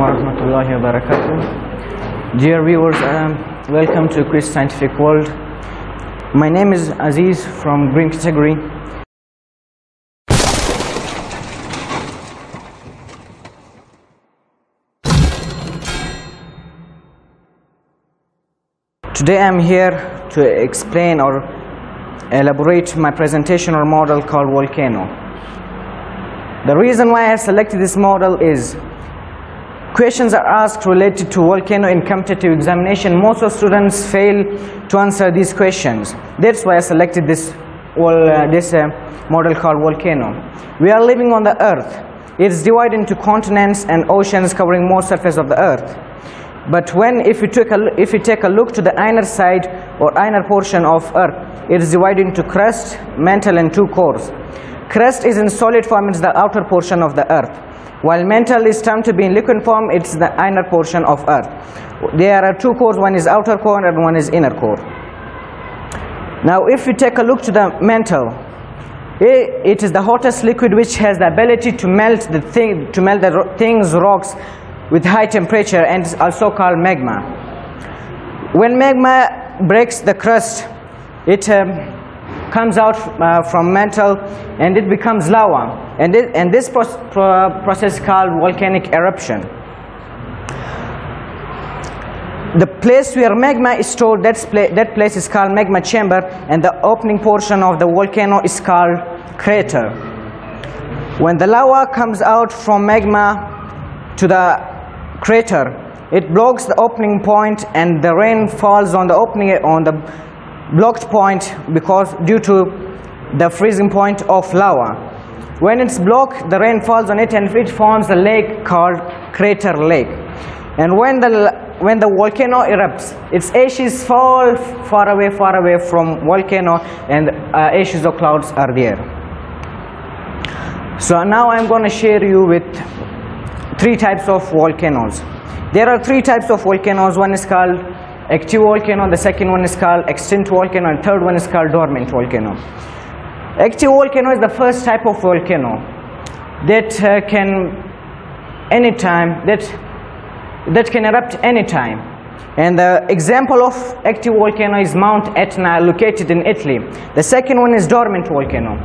wa rahmatullahi wa barakatuh. Dear viewers, welcome to Chris Scientific World. My name is Aziz from Green Category. Today I'm here to explain or elaborate my presentation or model called volcano. The reason why I have selected this model is questions are asked related to volcano in competitive examination. Most of students fail to answer these questions. That's why I selected this model called volcano. We are living on the earth. It is divided into continents and oceans covering most surface of the earth. But if you take a look to the inner side or inner portion of earth, it is divided into crust, mantle and two cores. Crust is in solid form, it's the outer portion of the earth, while mantle is termed to be in liquid form, it's the inner portion of earth. There are two cores, one is outer core and one is inner core. Now if you take a look to the mantle, it is the hottest liquid which has the ability to melt the rocks with high temperature, and is also called magma. When magma breaks the crust, it comes out from mantle and it becomes lava, and this process is called volcanic eruption. The place where magma is stored, that place is called magma chamber, and the opening portion of the volcano is called crater. When the lava comes out from magma to the crater, it blocks the opening point and the rain falls on the blocked point due to the freezing point of lava. When it's blocked, the rain falls on it and it forms a lake called crater lake. And when the volcano erupts, its ashes fall far away from volcano, and ashes or clouds are there. So now I'm going to share you with three types of volcanoes. There are three types of volcanoes. One is called active volcano, the second one is called extinct volcano, and third one is called dormant volcano. Active volcano is the first type of volcano that can erupt anytime. And the example of active volcano is Mount Etna, located in Italy. The second one is dormant volcano.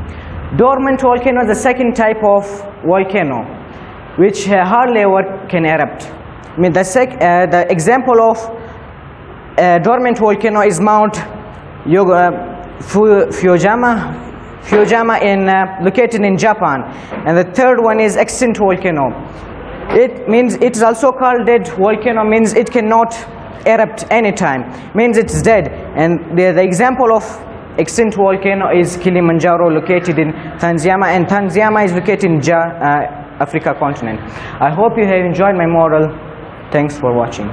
Dormant volcano is the second type of volcano which hardly ever can erupt. I mean, the example of dormant volcano is Mount Fujiyama located in Japan, and the third one is extinct volcano. It is also called dead volcano, means it cannot erupt anytime, means it's dead. And the example of extinct volcano is Kilimanjaro, located in Tanzania, and Tanzania is located in Africa continent. I hope you have enjoyed my model. Thanks for watching.